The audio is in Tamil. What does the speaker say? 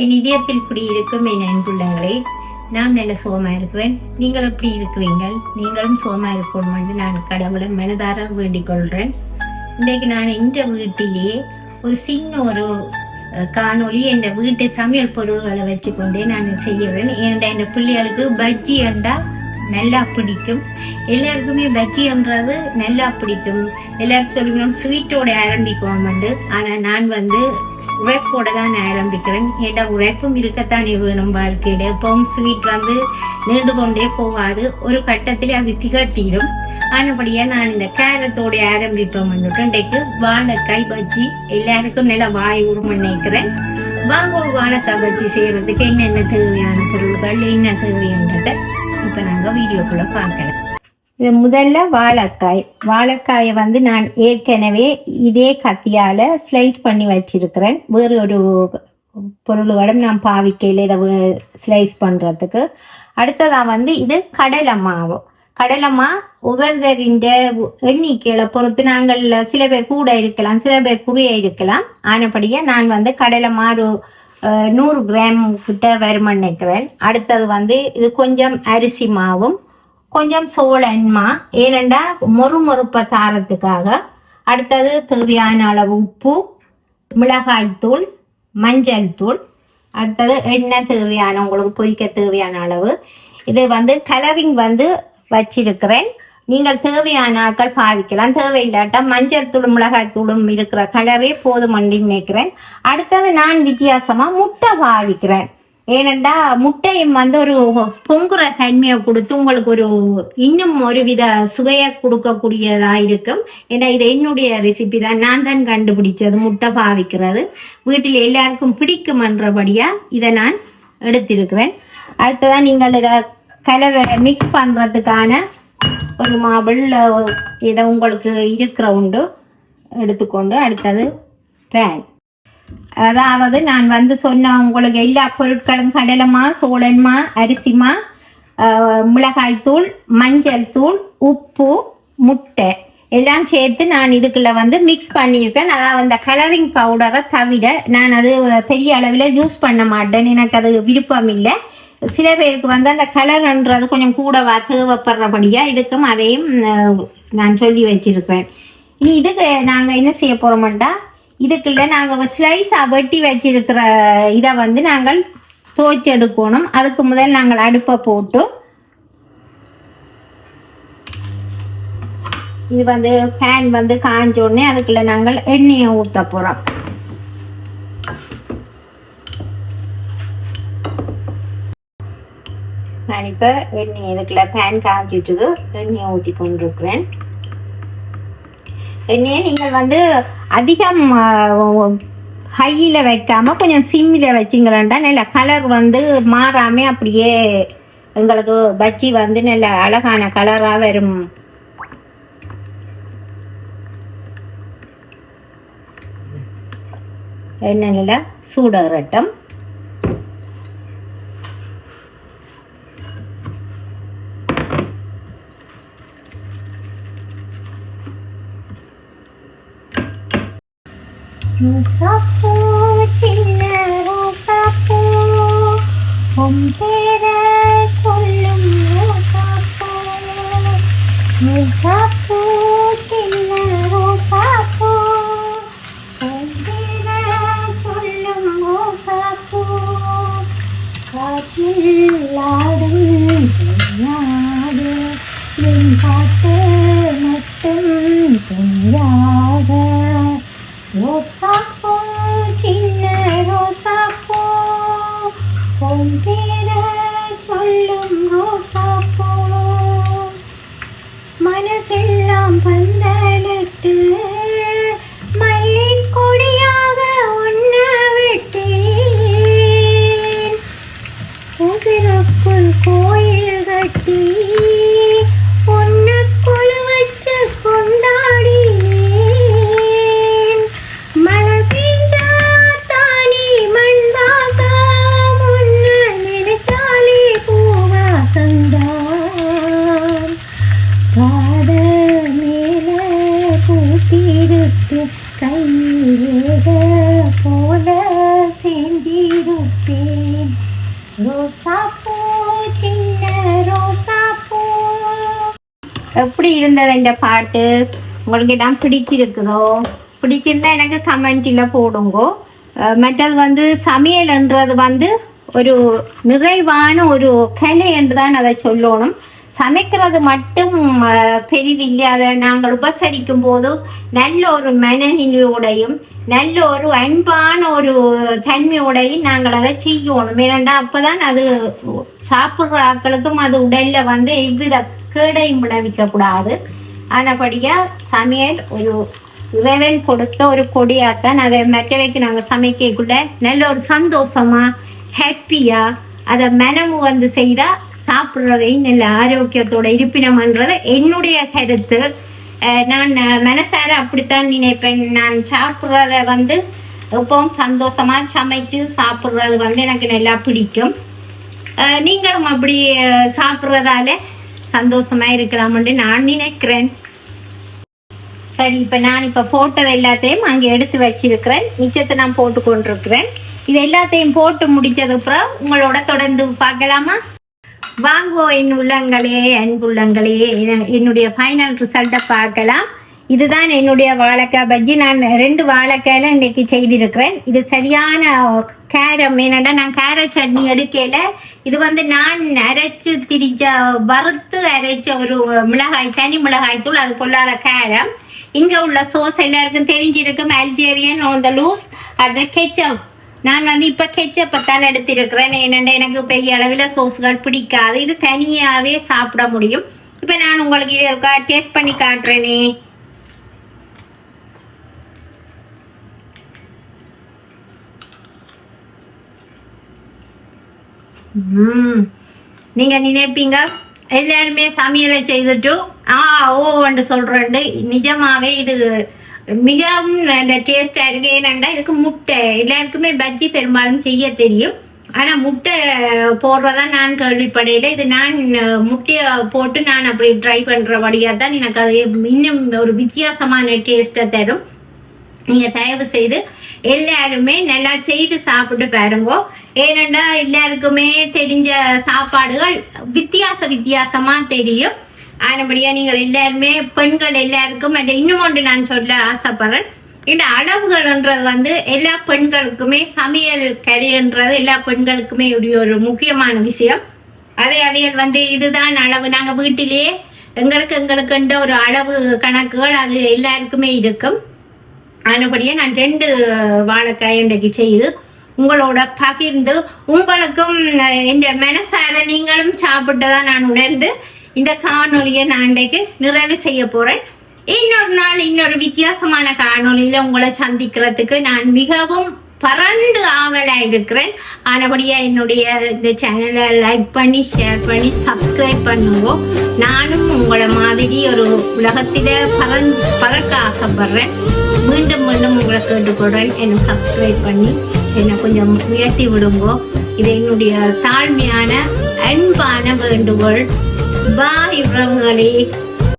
என் இதயத்தில் குடியிருக்கும் என் அன்புள்ளங்களே, நான் நல்ல சுகமா இருக்கிறேன். நீங்கள் எப்படி இருக்கிறீங்கள்? நீங்களும் சுகமா இருக்கணும் என்று நான் கடவுளை மனதார வேண்டிக் கொள்றேன். இன்றைக்கு நான் இந்த வீட்டிலேயே ஒரு சின்ன ஒரு காணொளி என் வீட்டு சமையல் பொருள்களை வச்சுக்கொண்டே நான் செய்கிறேன். ஏன்டா என் பிள்ளைகளுக்கு பஜ்ஜி என்றா நல்லா பிடிக்கும். எல்லாருக்குமே பஜ்ஜி என்றது நல்லா பிடிக்கும். எல்லாரும் சொல்லுவோம் ஸ்வீட்டோட ஆரம்பிக்கணும். ஆனா நான் உழைப்போட தான் ஆரம்பிக்கிறேன். ஏன்னா உழைப்பும் இருக்கத்தானே வேணும் வாழ்க்கையில. எப்பவும் ஸ்வீட் நீண்டு கொண்டே போகாது, ஒரு கட்டத்திலே அது திகட்டிடும். ஆனபடியா நான் இந்த கேரத்தோட ஆரம்பிப்பேன். இன்றைக்கு வாழைக்காய் பஜ்ஜி எல்லாருக்கும் நல்லா வாய் உரும நினைக்கிறேன். வாங்க வாழைக்காய் பஜ்ஜி செய்யறதுக்கு என்னென்ன தேவையான பொருள்கள் என்ன தேவைன்றதை இப்ப நாங்க வீடியோக்குள்ள பார்க்கலாம். இது முதல்ல வாழைக்காயை நான் ஏற்கனவே இதே கத்தியால ஸ்லைஸ் பண்ணி வச்சிருக்கிறேன். வேறு ஒரு பொருள்களும் நான் பாவிக்கையில் இதை ஸ்லைஸ் பண்றதுக்கு. அடுத்ததா இது கடலை மா ஒவ்வொருத்தரின் எண்ணிக்கையில பொறுத்து நாங்கள் சில பேர் கூட இருக்கலாம், சில பேர் குறைய இருக்கலாம். ஆனபடியா நான் கடலை மா 100 கிராம் கிட்ட வருமானு நினைக்கிறேன். அடுத்தது இது கொஞ்சம் அரிசி மாவும் கொஞ்சம் சோளன்மா, ஏனெண்டா மொறுப்ப தாரத்துக்காக. அடுத்தது தேவையான அளவு உப்பு, மிளகாய்த்தூள், மஞ்சள் தூள். அடுத்தது எண்ணெய் தேவையான உங்களுக்கு பொரிக்க தேவையான அளவு. இது கலரிங் வச்சிருக்கிறேன். நீங்கள் தேவையான ஆட்கள் பாவிக்கலாம். தேவையில்லாட்டா மஞ்சள் தூளும் மிளகாய் தூளும் இருக்கிற கலரே போதுமன்னு நினைக்கிறேன். அடுத்தது நான் வித்தியாசமா முட்டை பாவிக்கிறேன். ஏனெண்டா முட்டையும் ஒரு பொங்குற தன்மையை கொடுத்து உங்களுக்கு இன்னும் ஒரு வித சுவையை கொடுக்கக்கூடியதா இருக்கும். ஏன்னா இது என்னுடைய ரெசிபி தான், நான் தான் கண்டுபிடிச்சது முட்டை பாவிக்கிறது. வீட்டில் எல்லாருக்கும் பிடிக்கும்ன்றபடியா இதை நான் எடுத்திருக்கிறேன். அடுத்ததான் நீங்கள் இதை கலவை மிக்ஸ் பண்றதுக்கான ஒரு மாபிள் இதை உங்களுக்கு இருக்கிற உண்டு எடுத்துக்கொண்டு, அடுத்தது பேன். அதாவது நான் சொன்ன உங்களுக்கு எல்லா பொருட்களும் கடலைமா, சோளன்மா, அரிசிமா, மிளகாய்த்தூள், மஞ்சள் தூள், உப்பு, முட்டை எல்லாம் சேர்த்து நான் இதுக்குள்ள மிக்ஸ் பண்ணியிருக்கேன். அதாவது அந்த கலரிங் பவுடரை தவிர நான் அது பெரிய அளவில் யூஸ் பண்ண மாட்டேன். எனக்கு அது விருப்பம் இல்லை. சில பேருக்கு அந்த கலர்ன்றது கொஞ்சம் கூடவா தேவைப்படுறபடியா இதுக்கும் அதையும் நான் சொல்லி வச்சிருப்பேன். இனி இதுக்கு நாங்கள் என்ன செய்ய போறோம்டா, இதுக்குள்ள நாங்கள் ஸ்லைஸாக வெட்டி வச்சிருக்கிற இதை நாங்கள் துவைச்செடுக்கணும். அதுக்கு முதல் நாங்கள் அடுப்பை போட்டு இது பேன் காஞ்ச உடனே அதுக்குள்ள நாங்கள் எண்ணெயை ஊற்ற போறோம். நான் இப்போ எண்ணெய் இதுக்குள்ள பேன் காய்ச்சிட்டு எண்ணெயை ஊற்றி கொண்டிருக்கிறேன். எண்ணெயை நீங்கள் அதிகம் ஹையில் வைக்காம கொஞ்சம் சிம்மில் வச்சிங்களா நல்ல கலர் மாறாம அப்படியே எங்களுக்கு பஜ்ஜி நல்ல அழகான கலராக வரும். எண்ணெய் நல்லா சூடாகட்டும். ரோசாப்பூ சின்ன ரோசாப்பூ உன் பேர சொல்லும் ரோசாப்பூ. ரோசாப்பூ சின்ன ரோசாப்பூ உன் பேர சொல்லும் ரோசாப்பூ. காற்றில் ஆடும் பொய்யாது என் பாட்டு மட்டும் பொய்யாக. ரோசாப்பூ சின்ன ரோசாப்பூ உன் பேர சொல்லும் ரோசாப்பூ. மனசெல்லாம் பந்தலிட்டு மல்லி கொடியாக ஒன்ன விட்டேன். உசிருக்குள் கோயில் கட்டி ஒன்ன கொழு வச்சு கொண்டாடி. கையிலேக போல சேர்ந்திருப்பேன். எப்படி இருந்தது இந்த பாட்டு? உங்களுக்கு எல்லாம் பிடிச்சிருக்குதோ? பிடிச்சிருந்தா எனக்கு கமெண்ட்ல போடுங்கோ. மற்றது சமையல்ன்றது ஒரு நிறைவான ஒரு கலை என்றுதான் அதை சொல்லணும். சமைக்கிறது மட்டும் பெரிதில்லை. அதை நாங்கள் உபசரிக்கும் போது நல்ல ஒரு மனநிலையோடையும் நல்ல ஒரு அன்பான ஒரு தன்மையோடையும் நாங்கள் அதை செய்யணும். ஏனென்றா அப்பதான் அது சாப்பிட்ற ஆட்களுக்கும் அது உடல்ல எவ்வித கேடையும் விளைவிக்க கூடாது. ஆனபடியா சமையல் ஒரு இறைவன் கொடுத்த ஒரு கொடியாத்தான். அதை மற்றவைக்கு நாங்கள் சமைக்கக்குள்ள நல்ல ஒரு சந்தோஷமா ஹாப்பியா அதை மனமு செய்தா சாப்பிட்றதையும் நல்ல ஆரோக்கியத்தோட இருப்பினம்ன்றது என்னுடைய கருத்து. நான் மனசார அப்படித்தான் நினைப்பேன். நான் சாப்பிட்றத எப்பவும் சந்தோஷமா சமைச்சு சாப்பிட்றது எனக்கு நல்லா பிடிக்கும். நீங்களும் அப்படி சாப்பிட்றதால சந்தோஷமா இருக்கலாம்னு நான் நினைக்கிறேன். சரி, நான் போட்டது எல்லாத்தையும் அங்கே எடுத்து வச்சிருக்கிறேன். மிச்சத்தை நான் போட்டு கொண்டிருக்கிறேன். இது எல்லாத்தையும் போட்டு முடிச்சது அப்புறம் உங்களோட தொடர்ந்து பார்க்கலாமா? வாங்கோ என் உள்ளங்களே, அன்புள்ளங்களே, என்னுடைய ஃபைனல் ரிசல்ட்டை பார்க்கலாம். இதுதான் என்னுடைய வாழைக்காய் பஜ்ஜி. நான் 2 வாழைக்காயில இன்னைக்கு செய்திருக்கிறேன். இது சரியான கேரம். என்னடா நான் கேரட் சட்னி எடுக்கல. இது நான் அரைச்சு வறுத்து அரைச்ச ஒரு மிளகாய், தனி மிளகாய் தூள். அது பொல்லாத கேரம். இங்க உள்ள சோஸ் எல்லாருக்கும் தெரிஞ்சிருக்கும். Algerian on the loose at the ketchup. நான் இப்ப கெச்சப்பை தான் எடுத்திருக்கிறேன். ஏனென்றா எனக்கு பெரிய அளவில் சோஸ்கள் பிடிக்காது. இது தனியாவே சாப்பிட முடியும். இப்ப நான் உங்களுக்கு இதை டேஸ்ட் பண்ணி காட்டுறேனே. நீங்க நினைப்பீங்க எல்லாருமே சமையலை செய்துட்டு ஓன்னு சொல்றேன். நிஜமாவே இது மிகவும் டேஸ்டா இருக்கு. ஏனென்றா இதுக்கு முட்டை, எல்லாருக்குமே பஜ்ஜி பெரும்பாலும் செய்ய தெரியும். ஆனா முட்டை போடுறதா நான் கேள்விப்படையில. இது நான் முட்டைய போட்டு நான் அப்படி ட்ரை பண்ற வழியா தான் எனக்கு அது இன்னும் ஒரு வித்தியாசமான டேஸ்டை தரும். நீங்க தயவு செய்து எல்லாருமே நல்லா செய்து சாப்பிட்டு பாருங்க. ஏனென்றா எல்லாருக்குமே தெரிஞ்ச சாப்பாடுகள் வித்தியாசமா தெரியும். ஆனபடியா நீங்கள் எல்லாருமே பெண்கள் எல்லாருக்கும் இன்னும் ஒன்று நான் சொல்ல ஆசைப்படுறேன். இந்த அளவுகள்ன்றது எல்லா பெண்களுக்குமே சமையல் கலைன்றது எல்லா பெண்களுக்குமே ஒரு முக்கியமான விஷயம். அதே அவைகள் இதுதான் அளவு. நாங்க வீட்டிலேயே எங்களுக்கு ஒரு அளவு கணக்குகள் அது எல்லாருக்குமே இருக்கும். ஆனபடியா நான் 2 வாழைக்காய் இன்றைக்கு செய்து உங்களோட பகிர்ந்து உங்களுக்கும் இந்த மனசார நீங்களும் சாப்பிட்டதான் நான் உணர்ந்து இந்த காணொலியை நான் இன்றைக்கு நிறைவு செய்ய போறேன். இன்னொரு நாள் இன்னொரு வித்தியாசமான காணொலியில உங்களை சந்திக்கிறதுக்கு நான் மிகவும் பறந்து ஆவலா இருக்கிறேன். ஆனபடியா என்னுடைய இந்த சேனலை லைக் பண்ணி ஷேர் பண்ணி சப்ஸ்கிரைப் பண்ணுவோம். நானும் உங்களை மாதிரி ஒரு உலகத்தில பறக்க ஆசைப்படுறேன். மீண்டும் உங்களை கேட்டுக்கொள்றேன். என்னை சப்ஸ்கிரைப் பண்ணி என்னை கொஞ்சம் உயர்த்தி விடுங்கோ. இது என்னுடைய தாழ்மையான அன்பான வேண்டுகோள். பாய் உறவுகளே.